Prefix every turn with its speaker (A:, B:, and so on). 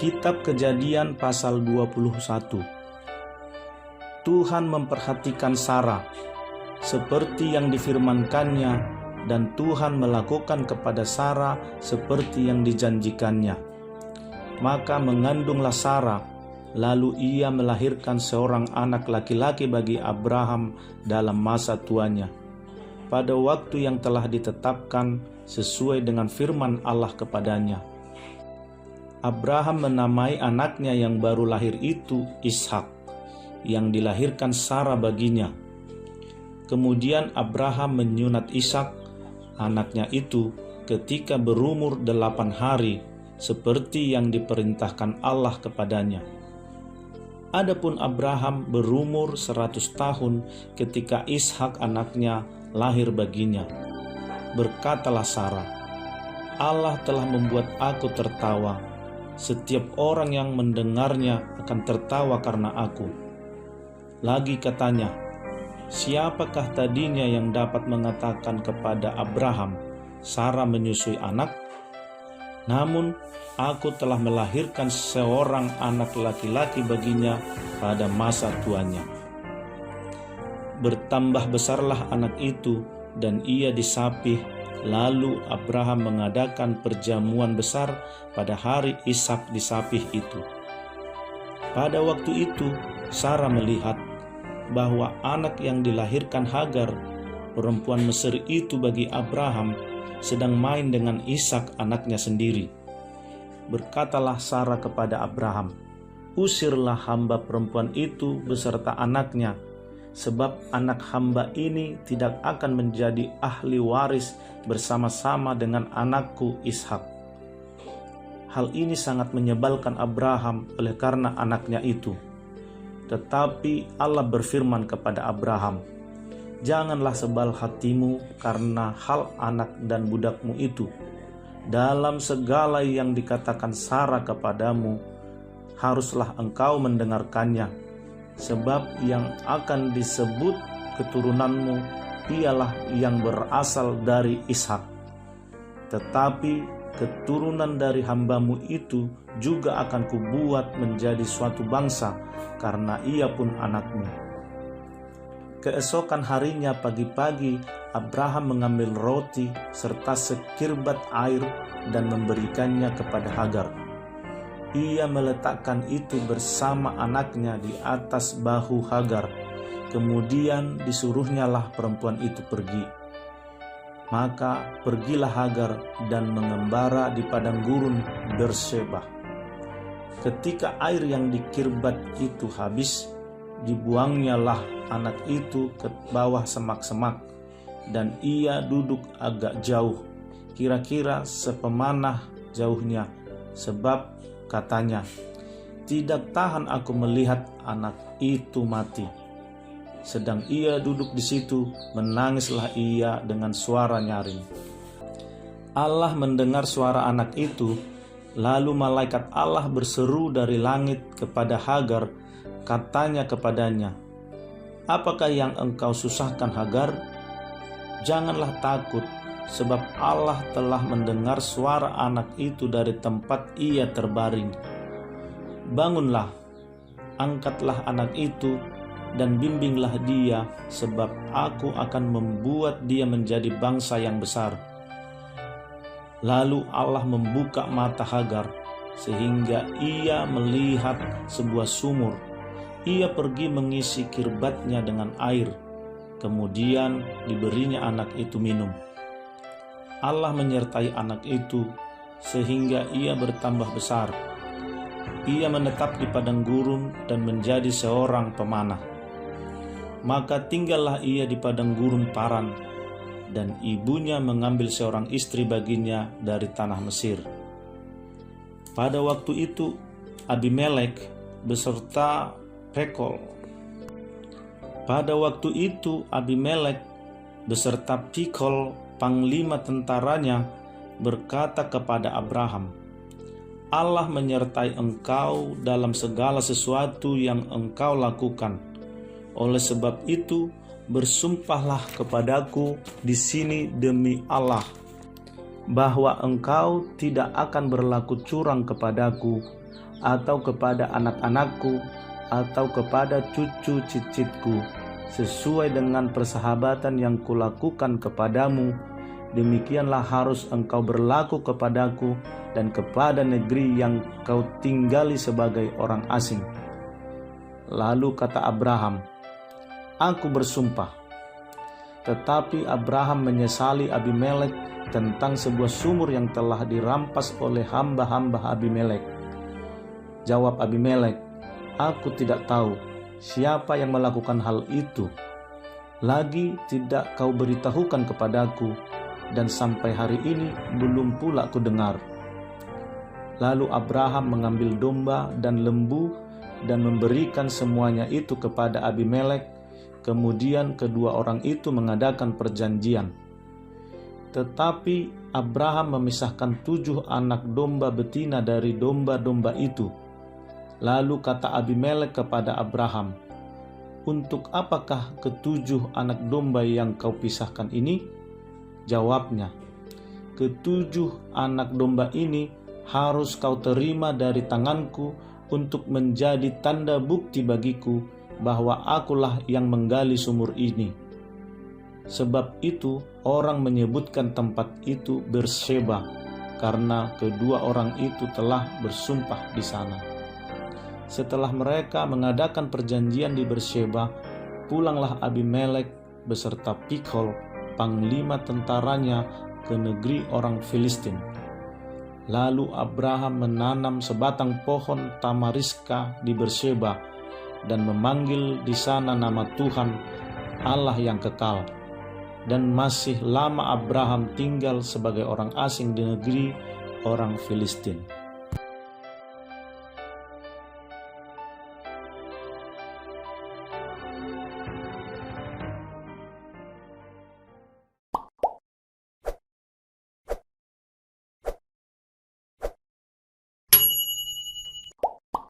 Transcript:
A: Kitab Kejadian pasal 21. Tuhan memperhatikan Sarah seperti yang difirmankannya, dan Tuhan melakukan kepada Sarah seperti yang dijanjikannya. Maka mengandunglah Sarah, lalu ia melahirkan seorang anak laki-laki bagi Abraham dalam masa tuanya, pada waktu yang telah ditetapkan sesuai dengan firman Allah kepadanya. Abraham menamai anaknya yang baru lahir itu Ishak, yang dilahirkan Sarah baginya. Kemudian Abraham menyunat Ishak, anaknya itu, ketika berumur 8 hari, seperti yang diperintahkan Allah kepadanya. Adapun Abraham berumur 100 tahun ketika Ishak anaknya lahir baginya. Berkatalah Sarah, Allah telah membuat aku tertawa. Setiap orang yang mendengarnya akan tertawa karena aku. Lagi katanya, siapakah tadinya yang dapat mengatakan kepada Abraham, Sarah menyusui anak? Namun aku telah melahirkan seorang anak laki-laki baginya pada masa tuanya. Bertambah besarlah anak itu, dan ia disapih. Lalu Abraham mengadakan perjamuan besar pada hari Ishak disapih itu. Pada waktu itu Sarah melihat bahwa anak yang dilahirkan Hagar, perempuan Mesir itu bagi Abraham, sedang main dengan Ishak anaknya sendiri. Berkatalah Sarah kepada Abraham, usirlah hamba perempuan itu beserta anaknya, sebab anak hamba ini tidak akan menjadi ahli waris bersama-sama dengan anakku Ishak. Hal ini sangat menyebalkan Abraham oleh karena anaknya itu. Tetapi Allah berfirman kepada Abraham, janganlah sebal hatimu karena hal anak dan budakmu itu. Dalam segala yang dikatakan Sarah kepadamu, haruslah engkau mendengarkannya. Sebab yang akan disebut keturunanmu ialah yang berasal dari Ishak. Tetapi keturunan dari hambamu itu juga akan kubuat menjadi suatu bangsa, karena ia pun anakmu. Keesokan harinya pagi-pagi, Abraham mengambil roti serta sekirbat air dan memberikannya kepada Hagar. Ia meletakkan itu bersama anaknya di atas bahu Hagar. Kemudian disuruhnyalah perempuan itu pergi. Maka pergilah Hagar dan mengembara di padang gurun Berseba. Ketika air yang dikirbat itu habis, dibuangnyalah anak itu ke bawah semak-semak, dan ia duduk agak jauh, kira-kira sepemanah jauhnya, sebab katanya, tidak tahan aku melihat anak itu mati. Sedang ia duduk di situ, menangislah ia dengan suara nyaring. Allah mendengar suara anak itu, lalu malaikat Allah berseru dari langit kepada Hagar, katanya kepadanya, apakah yang engkau susahkan Hagar? Janganlah takut, sebab Allah telah mendengar suara anak itu dari tempat ia terbaring. Bangunlah, angkatlah anak itu, dan bimbinglah dia, sebab aku akan membuat dia menjadi bangsa yang besar. Lalu Allah membuka mata Hagar, sehingga ia melihat sebuah sumur. Ia pergi mengisi kirbatnya dengan air, kemudian diberinya anak itu minum. Allah menyertai anak itu sehingga ia bertambah besar. Ia menetap di padang gurun dan menjadi seorang pemanah. Maka tinggallah ia di padang gurun Paran, dan ibunya mengambil seorang istri baginya dari tanah Mesir. Pada waktu itu Abimelek beserta Pikol panglima tentaranya berkata kepada Abraham, Allah menyertai engkau dalam segala sesuatu yang engkau lakukan. Oleh sebab itu, bersumpahlah kepadaku di sini demi Allah, bahwa engkau tidak akan berlaku curang kepadaku, atau kepada anak-anakku, atau kepada cucu cicitku, sesuai dengan persahabatan yang kulakukan kepadamu, demikianlah harus engkau berlaku kepadaku dan kepada negeri yang kau tinggali sebagai orang asing. Lalu kata Abraham, aku bersumpah. Tetapi Abraham menyesali Abimelek tentang sebuah sumur yang telah dirampas oleh hamba-hamba Abimelek. Jawab Abimelek, aku tidak tahu siapa yang melakukan hal itu. Lagi tidak kau beritahukan kepadaku, dan sampai hari ini belum pula ku dengar. Lalu Abraham mengambil domba dan lembu dan memberikan semuanya itu kepada Abimelek. Kemudian kedua orang itu mengadakan perjanjian. Tetapi Abraham memisahkan 7 anak domba betina dari domba-domba itu. Lalu kata Abimelek kepada Abraham, untuk apakah ke-7 anak domba yang kau pisahkan ini? Jawabnya, ke-7 anak domba ini harus kau terima dari tanganku untuk menjadi tanda bukti bagiku bahwa akulah yang menggali sumur ini. Sebab itu orang menyebutkan tempat itu Berseba, karena kedua orang itu telah bersumpah di sana. Setelah mereka mengadakan perjanjian di Berseba, pulanglah Abimelek beserta Pikhol, panglima tentaranya, ke negeri orang Filistin. Lalu Abraham menanam sebatang pohon tamariska di Berseba dan memanggil di sana nama Tuhan, Allah yang kekal. Dan masih lama Abraham tinggal sebagai orang asing di negeri orang Filistin.